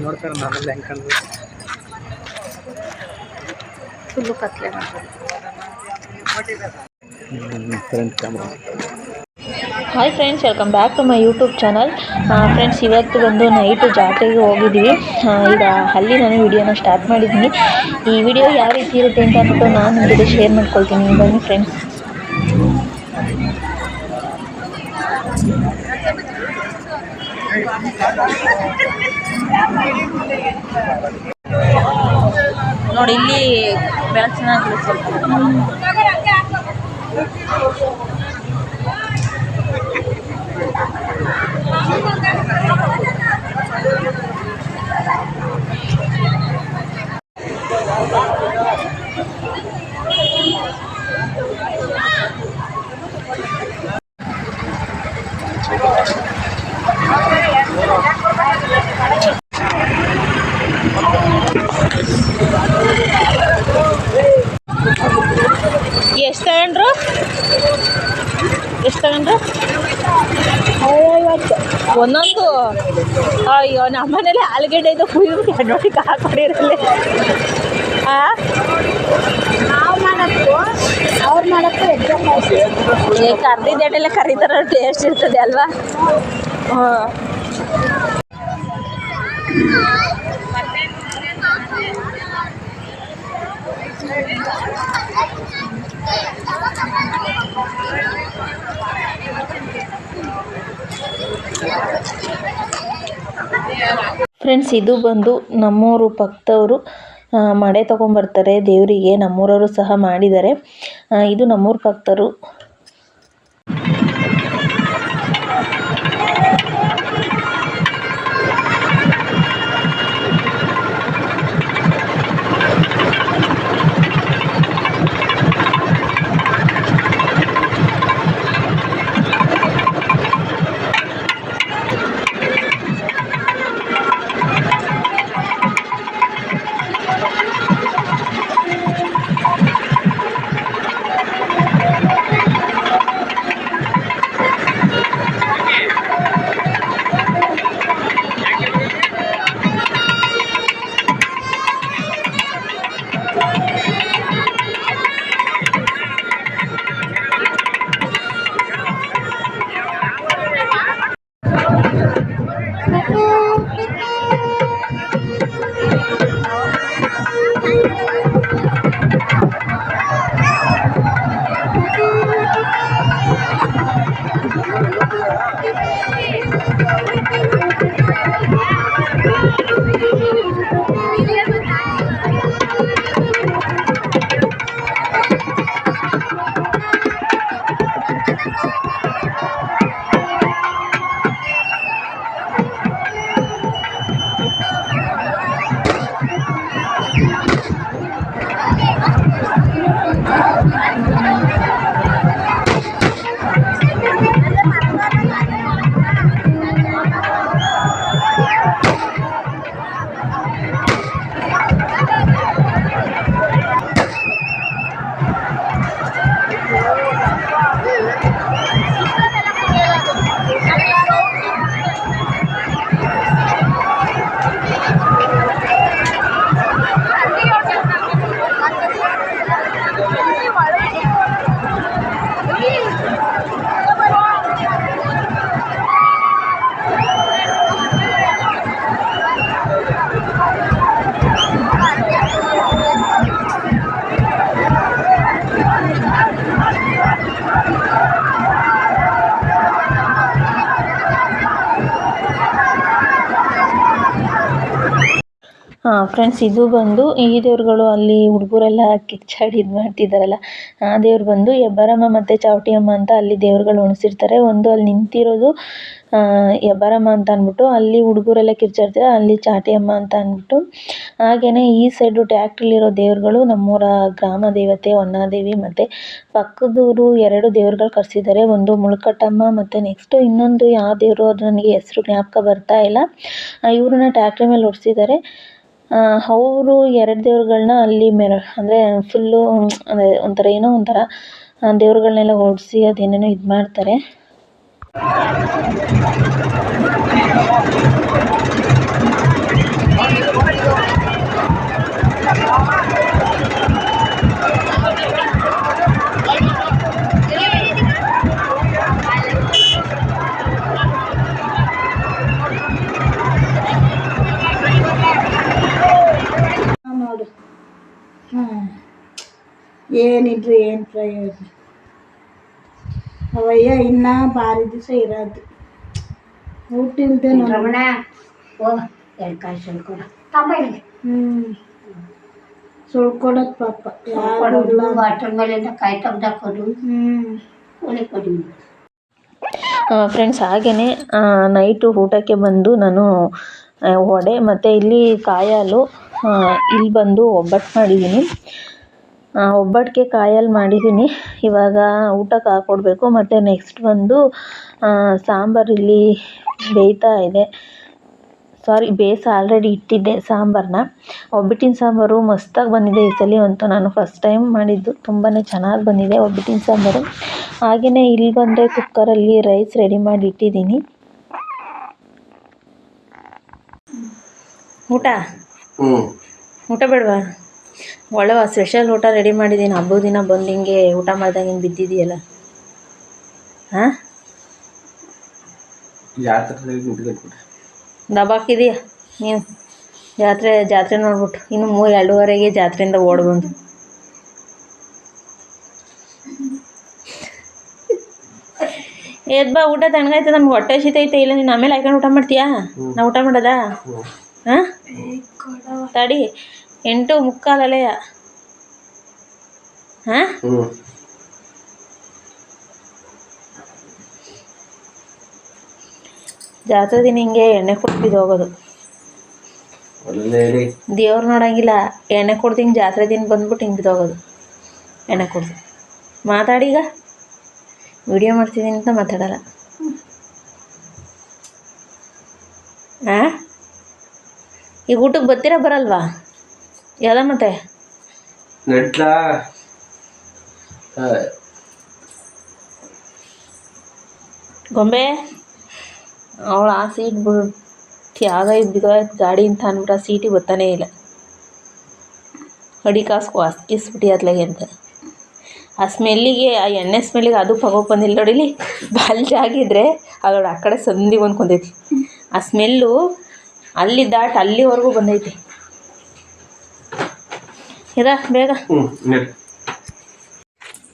ನೋಡ್ತಾರೆ ನಾವೆಲ್ಲ ಹೆಂಗೆ ಕಂಡು ಫುಲ್ಲು ಕತ್ಲೆ front camera. Hi friends, welcome back to my YouTube channel. Friends, ಇವತ್ತು ಬಂದು ನೈಟು ಜಾತ್ರೆಗೆ ಹೋಗಿದ್ವಿ. ಈಗ ಅಲ್ಲಿ ನಾನು ವಿಡಿಯೋನ ಸ್ಟಾರ್ಟ್ ಮಾಡಿದ್ದೀನಿ. ಈ ವಿಡಿಯೋ ಯಾವ ರೀತಿ ಇರುತ್ತೆ ಅಂತ ಅಂದ್ಬಿಟ್ಟು ನಾನು ನಿಮ್ಮ ಜೊತೆ ಶೇರ್ ಮಾಡ್ಕೊಳ್ತೀನಿ. ಬನ್ನಿ ಫ್ರೆಂಡ್ಸ್. ನೋಡಿ, ಇಲ್ಲಿ ಬೆಳಕು ಚೆನ್ನಾಗಿ ಸ್ವಲ್ಪ. ಎಷ್ಟು ತಗೊಂಡ್ರು? ಒಂದೊಂದು. ಅಯ್ಯೋ, ನಮ್ಮನೇಲಿ ಆಲೂಗಡ್ಡೆ ಇದು ಕುಯ್ದು ನೋಡಿಗೆ ಹಾಕೊಂಡಿರಲಿ. ಅವ್ರು ಮಾಡೋಕ್ಕೂ ಕರ್ದಿದ್ದೆಲ್ಲ ಕರೀತಾರ, ಟೇಸ್ಟ್ ಇರ್ತದೆ ಅಲ್ವಾ? ಫ್ರೆಂಡ್ಸ್, ಇದು ಬಂದು ನಮ್ಮೂರು ಪಕ್ಕದವರು ಮಡೆ ತೊಗೊಂಬರ್ತಾರೆ ದೇವರಿಗೆ. ನಮ್ಮೂರವರು ಸಹ ಮಾಡಿದ್ದಾರೆ. ಇದು ನಮ್ಮೂರು ಪಕ್ಕದವರು. ಫ್ರೆಂಡ್ಸ್, ಇದು ಬಂದು ಈ ದೇವ್ರುಗಳು ಅಲ್ಲಿ ಹುಡುಗರೆಲ್ಲ ಕಿಚ್ಚಾಡಿ ಇದು ಮಾಡ್ತಿದ್ದಾರಲ್ಲ, ಆ ದೇವ್ರು ಬಂದು ಹೆಬ್ಬಾರಮ್ಮ ಮತ್ತು ಚಾವಟಿಯಮ್ಮ ಅಂತ ಅಲ್ಲಿ ದೇವ್ರುಗಳು ಉಣಿಸಿರ್ತಾರೆ. ಒಂದು ಅಲ್ಲಿ ನಿಂತಿರೋದು ಹೆಬ್ಬಾರಮ್ಮ ಅಂತ ಅಂದ್ಬಿಟ್ಟು, ಅಲ್ಲಿ ಹುಡುಗರೆಲ್ಲ ಕಿರ್ಚಾಡ್ತಾರೆ, ಅಲ್ಲಿ ಚಾಟಿಯಮ್ಮ ಅಂತ ಅಂದ್ಬಿಟ್ಟು. ಹಾಗೆಯೇ ಈ ಸೈಡು ಟ್ಯಾಕ್ಟ್ರಲ್ಲಿರೋ ದೇವ್ರುಗಳು ನಮ್ಮೂರ ಗ್ರಾಮ ದೇವತೆ ಹೊನ್ನಾದೇವಿ, ಮತ್ತು ಪಕ್ಕದೂರು 2 ದೇವ್ರುಗಳು ಕರೆಸಿದ್ದಾರೆ. ಒಂದು ಮುಳ್ಕಟ್ಟಮ್ಮ ಮತ್ತು ನೆಕ್ಸ್ಟು ಇನ್ನೊಂದು ಯಾವ ದೇವರು ಅದು ನನಗೆ ಹೆಸರು ಜ್ಞಾಪಕ ಬರ್ತಾ ಇಲ್ಲ. ಇವ್ರನ್ನ ಟ್ಯಾಕ್ಟ್ರಿ ಮೇಲೆ ಹೊಡ್ಸಿದ್ದಾರೆ. ಅವರು 2 ದೇವ್ರುಗಳನ್ನ ಅಲ್ಲಿ ಅಂದರೆ ಫುಲ್ಲು ಅಂದರೆ ಒಂಥರ ಏನೋ ಒಂಥರ ದೇವ್ರುಗಳನ್ನೆಲ್ಲ ಓಡಿಸಿ ಅದೇನೇನೋ ಇದು ಮಾಡ್ತಾರೆ. ಏನಿದ್ರು ಏನು ಪ್ರಯೋಜನ. ಅವಯ್ಯ ಇನ್ನ ಭಾರಿ ದಿವಸ ಇರೋದು. ಊಟ ಇಲ್ದೆ ರಮಣ ಎರಡು ಕಾಯಿ ಸುಳ್ಕೊಡ ಸುಳ್ಕೊಡೋದು ಪಾಪ ಯಾರು ಬಾಟಲ್ ಮೇಲಿಂದ ಕಾಯಿ ತೆಗ್ದಾಕೋದು. ಒಳ್ಳೆ ಕೊಡಿ ಫ್ರೆಂಡ್ಸ್. ಹಾಗೆಯೇ ನೈಟು ಊಟಕ್ಕೆ ಬಂದು ನಾನು ವಡೆ ಮತ್ತು ಇಲ್ಲಿ ಕಾಯಿ ಹಾಲು, ಇಲ್ಲಿ ಬಂದು ಒಬ್ಬಟ್ಟು ಮಾಡಿದ್ದೀನಿ. ಒಬ್ಬಟ್ಟಿಗೆ ಕಾಯಿ ಹಾಲು ಮಾಡಿದ್ದೀನಿ. ಇವಾಗ ಊಟಕ್ಕೆ ಹಾಕ್ಕೊಡ್ಬೇಕು. ಮತ್ತು ನೆಕ್ಸ್ಟ್ ಬಂದು ಸಾಂಬಾರು ಇಲ್ಲಿ ಬೇಯ್ತಾ ಇದೆ. ಬೇಯಿಸಿ ಆಲ್ರೆಡಿ ಇಟ್ಟಿದ್ದೆ ಸಾಂಬಾರನ್ನ. ಒಬ್ಬಟ್ಟಿನ ಸಾಂಬಾರು ಮಸ್ತಾಗಿ ಬಂದಿದೆ ಈ ಸಲ ಅಂತೂ. ನಾನು ಫಸ್ಟ್ ಟೈಮ್ ಮಾಡಿದ್ದು, ತುಂಬಾ ಚೆನ್ನಾಗಿ ಬಂದಿದೆ ಒಬ್ಬಟ್ಟಿನ ಸಾಂಬಾರು. ಹಾಗೆಯೇ ಇಲ್ಲಿ ಬಂದರೆ ಕುಕ್ಕರಲ್ಲಿ ರೈಸ್ ರೆಡಿ ಮಾಡಿ ಇಟ್ಟಿದ್ದೀನಿ. ಊಟ ಬೇಡವಾ? ಒಳ್ಳೆ ಸ್ಪೆಷಲ್ ಊಟ ರೆಡಿ ಮಾಡಿದ್ದೀನಿ. ಹಬ್ಬದ ದಿನ ಬಂದು ಹಿಂಗೆ ಊಟ ಮಾಡ್ದಂಗೆ ಹಿಂಗೆ ಬಿದ್ದಿದೆಯಲ್ಲ. ಹಾಂ, ದಬಾಕಿದೀಯ ನೀನು ಜಾತ್ರೆ ನೋಡ್ಬಿಟ್ಟು. ಇನ್ನು 2:30ಗೆ ಜಾತ್ರೆಯಿಂದ ಓಡಿ ಬಂದು ಎದ್ದು ಬಾ. ಊಟ ತಣ್ಣಗಾಯ್ತು, ನಮ್ಗೆ ಹೊಟ್ಟೆ ಹಸಿತೈತೆ. ಇಲ್ಲ ನೀನು ಆಮೇಲೆ ಹಾಕೊಂಡು ಊಟ ಮಾಡ್ತೀಯಾ? ನಾ ಊಟ ಮಾಡೋದಾ? ಹಾಂ ತಡಿ, 8:45 ಹಾಂ. ಜಾತ್ರೆ ದಿನ ಹಿಂಗೆ ಎಣ್ಣೆ ಕೊಡ್ತಿದ್ದು ಹೋಗೋದು. ದೇವ್ರು ನೋಡಂಗಿಲ್ಲ, ಎಣ್ಣೆ ಕೊಡ್ತೀನಿ. ಜಾತ್ರೆ ದಿನ ಬಂದ್ಬಿಟ್ಟು ಹಿಂಗೆ ಬಿದ್ದೋಗೋದು ಎಣ್ಣೆ ಕೊಡ್ದು. ಮಾತಾಡಿ, ಈಗ ವಿಡಿಯೋ ಮಾಡ್ತಿದ್ದೀನಿ ಅಂತ ಮಾತಾಡಲ್ಲ. ಹಾಂ, ಈಗ ಊಟಕ್ಕೆ ಬರ್ತೀರಾ ಬರಲ್ವಾ? ಯಾವ್ದ ಮತ್ತೆ ಗೊಂಬೆ ಅವಳು ಆ ಸೀಟ್ ಯಾವುದೋ ಬಿದ್ದೋಯ್ತು ಗಾಡಿ ಅಂತ ಅಂದ್ಬಿಟ್ಟು ಆ ಸೀಟಿಗೆ ಬರ್ತಾನೇ ಇಲ್ಲ. ಅಡಿ ಕಾಸ್ಕೊ ಅಸ್ಕಿಸ್ಬಿಟ್ಟು ಅತ್ಲಾಗೆ ಅಂತ. ಆ ಸ್ಮೆಲ್ಲಿಗೆ, ಆ ಎಣ್ಣೆ ಸ್ಮೆಲ್ಲಿಗೆ ಅದು ಬಂದಿಲ್ಲ ನೋಡಿಲಿ. ಬಲ್ಜಾಗಿದ್ರೆ ಅದೋಳು ಆ ಕಡೆ ಸಂದಿಗೆ ಅಂದ್ಕೊಂಡೈತಿ. ಆ ಸ್ಮೆಲ್ಲು ಅಲ್ಲಿ ದಾಟ್ ಅಲ್ಲಿವರೆಗೂ ಬಂದೈತಿ. ಇದಾ ಬೇಗ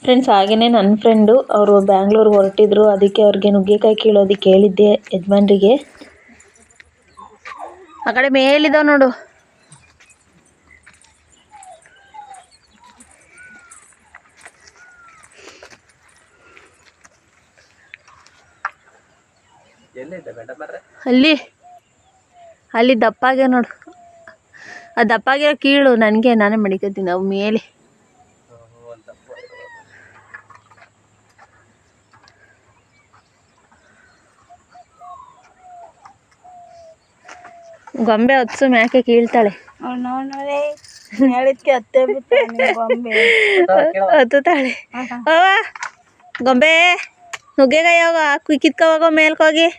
ಫ್ರೆಂಡ್ಸ್. ಹಾಗೆಯೇ ನನ್ನ ಫ್ರೆಂಡು ಅವರು ಬ್ಯಾಂಗ್ಳೂರ್ಗೆ ಹೊರಟಿದ್ರು. ಅದಕ್ಕೆ ಅವ್ರಿಗೆ ನುಗ್ಗೆಕಾಯಿ ಕೀಳೋದಕ್ಕೆ ಹೇಳಿದ್ದೆ ಯಜಮಾನ್ರಿಗೆ. ಆ ಕಡೆ ಮೇಲಿದಾವೆ ನೋಡು. ಅಲ್ಲಿ ದಪ್ಪಾಗೆ ನೋಡು. ಆ ದಪ್ಪಾಗಿರೋ ಕೀಳು, ನಾನೇ ಮಡಿಕತ್ತೀನಿ ಅವು ಮೇಲೆ. ಗೊಂಬೆ ಹೊತ್ಸು ಮ್ಯಾಕೆ ಕೀಳ್ತಾಳೆ. ಹತ್ತುತ್ತಾಳೆ. ಗೊಂಬೆ ನುಗ್ಗೆಗಾಯಿ ಹೋಗ ಕಿತ್ಕೋಗೋ ಮೇಲ್ಕೋಗಿ.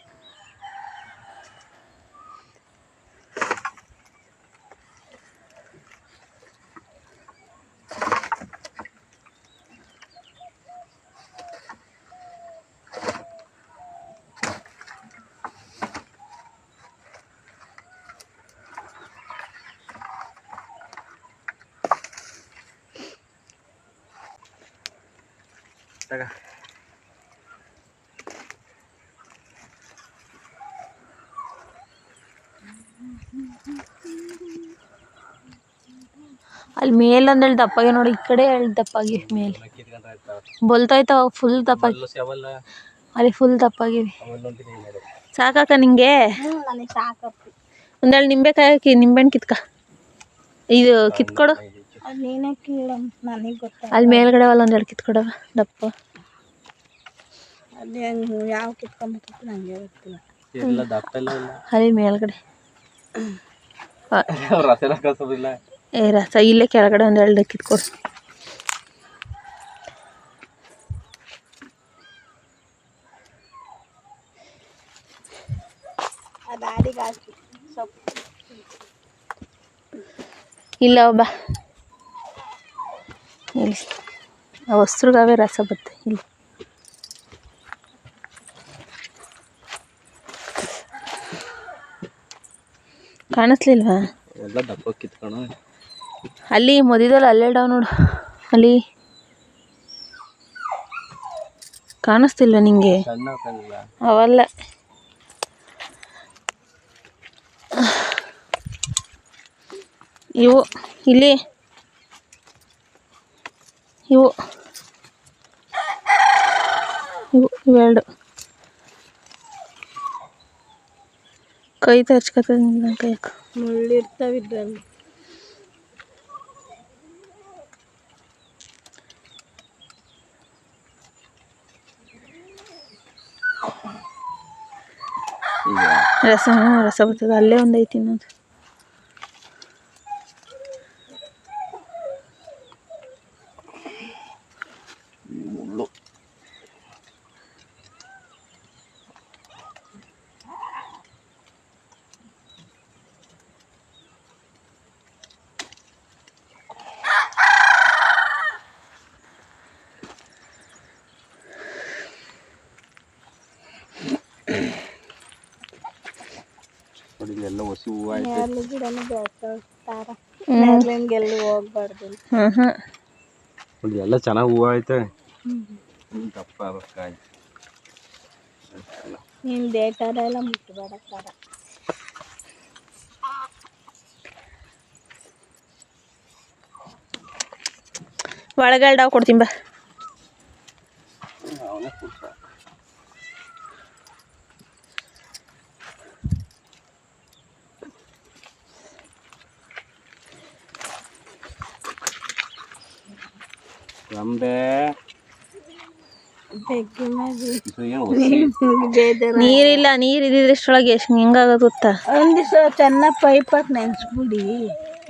ಅಲ್ಲಿ ಮೇಲೊಂದೇಳು ದಪ್ಪಾಗಿ ನೋಡಿ, ಈ ಕಡೆ 2 ದಪ್ಪಾಗಿ ಮೇಲೆ ಬಲ್ತಾಯ್ತಾವ. ಫುಲ್ ದಪ್ಪಾಗಿ ಅಲ್ಲಿ ಫುಲ್ ದಪ್ಪಾಗಿವಿ. ಸಾಕಾಕ ನಿಂಗೆ? ಒಂದೇಳು ನಿಂಬೆಕಾಯಿ ಹಾಕಿ ನಿಂಬೆಹಣ್ಣು ಇದು ಕಿತ್ಕೊಡು. ಅಲ್ಲಿ ಮೇಲ್ಗಡೆ ಒಂದೆರಡು ಕಿತ್ಕೊಡವ ದಪ್ಪ. ಯಾವ ಕಿತ್ಕೊಂಡ್ಬಿಟ್ಟು ನಂಗೆ ಗೊತ್ತಿಲ್ಲ. ಅಲ್ಲಿ ಮೇಲ್ಗಡೆ ರಸ ಇಲ್ಲೇ ಕೆಳಗಡೆ 1-2 ಕಿತ್ಕೊಡು. ಇಲ್ಲ ಬಾ, ಇಲ್ಲಿ ಹೊಸ್ರಿಗಾವೆ ರಸ ಬತ್ತೆ. ಇಲ್ಲಿ ಕಾಣಿಸ್ಲಿಲ್ವಾ? ಅಲ್ಲಿ ಮಧ್ಯದಲ್ಲಿ ಅಲ್ಲೆರಡವ ನೋಡು. ಅಲ್ಲಿ ಕಾಣಿಸ್ತಿಲ್ವ ನಿಂಗೆ? ಸಣ್ಣ ಕಲ್ಲ ಅವಲ್ಲ, ಇವು ಇಲ್ಲಿ ಇವು ಇವು ಇವೆರಡು ಕೈ ತರ್ಚ್ಕೊತದ ಕೈಕ ಮುಳ್ಳಿರ್ತಾವಿದ್ರಲ್ಲಿ. ರಸ ರಸ ಬರ್ತದೆ. ಅಲ್ಲೇ ಒಂದು ಐತಿ ಇನ್ನೊಂದು. ಎಲ್ಲ ಹೊಸಿ ಹೂವು ಆಯ್ತು. ಗಿಡನೂ ಬೆಳ್ತಾರ. ನೆರಳಿಗೆಲ್ಲೂ ಹೋಗ್ಬಾರ್ದು. ಎಲ್ಲ ಚೆನ್ನಾಗಿ ಹೂವು ಐತೆ. ದಪ್ಪ ಆಗ್ಬೇಕಾಯ್. ನೀನು ಡೇಟಾರ ಎಲ್ಲ ಮುಟ್ಟಬೇಡ ಸರ. ಒಳಗಡೆ ಕೊಡ್ತೀನಿ ಬಾ. ರಂಬೆ ನೀರಿಲ್ಲ, ನೀರು ಇದ್ದಿದ್ರೆ ಇಷ್ಟೊಳಗೆ ಎಷ್ಟು ಹೆಂಗಾಗೋದು ಗೊತ್ತಾ? ಒಂದು ದಿವಸ ಚೆನ್ನಾಗಿ ಪೈಪ್ ಹಾಕಿ ನೆನೆಸ್ಬಿಡಿ.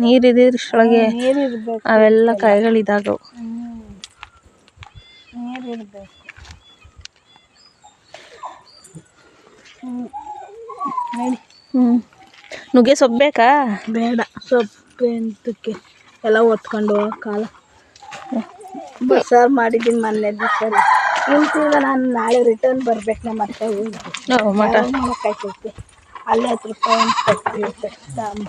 ನೀರು ಇದ್ದಿದ್ರೆ ಇಷ್ಟೊಳಗೆ ನೀರಿರ್ಬೇಕು, ಅವೆಲ್ಲ ಕಾಯಿಗಳು ಇದಾಗವು. ನೀರಿರ್ಬೇಕು. ನುಗ್ಗೆ ಸೊಪ್ಪು ಬೇಕಾ? ಬೇಡ, ಸೊಪ್ಪು ಎಂತಕ್ಕೆ ಎಲ್ಲ ಒತ್ಕೊಂಡು ಹೋಗಕ್ಕಾಲ. ಬಸ್ಸಾರು ಮಾಡಿದ್ದೀನಿ ಮೊನ್ನೆ ದಿವಸ. ಇಂತೀಗ ನಾನು ನಾಳೆ ರಿಟರ್ನ್ ಬರ್ಬೇಕು. ನಮ್ಮ ಮತ್ತೆ ಮಾಡೋಕ್ಕಾಯ್ತೈತೆ. ಅಲ್ಲೇ 10 ರೂಪಾಯಿ ಅಂತ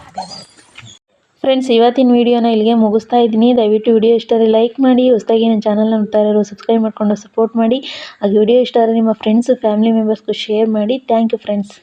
ಫ್ರೆಂಡ್ಸ್, ಇವತ್ತಿನ ವಿಡಿಯೋನ ಇಲ್ಲಿಗೆ ಮುಗಿಸ್ತಾ ಇದ್ದೀನಿ. ದಯವಿಟ್ಟು ವಿಡಿಯೋ ಇಷ್ಟ ಆದರೆ ಲೈಕ್ ಮಾಡಿ. ಹೊಸದಾಗಿ ನನ್ನ ಚಾನಲ್ನ ನೋಡ್ತಾ ಇರೋರು ಸಬ್ಸ್ಕ್ರೈಬ್ ಮಾಡ್ಕೊಂಡು ಸಪೋರ್ಟ್ ಮಾಡಿ. ಹಾಗೆ ವಿಡಿಯೋ ಇಷ್ಟ ಆದರೆ ನಿಮ್ಮ ಫ್ರೆಂಡ್ಸು ಫ್ಯಾಮಿಲಿ ಮೆಂಬರ್ಸ್ಗೂ ಶೇರ್ ಮಾಡಿ. Thank you friends.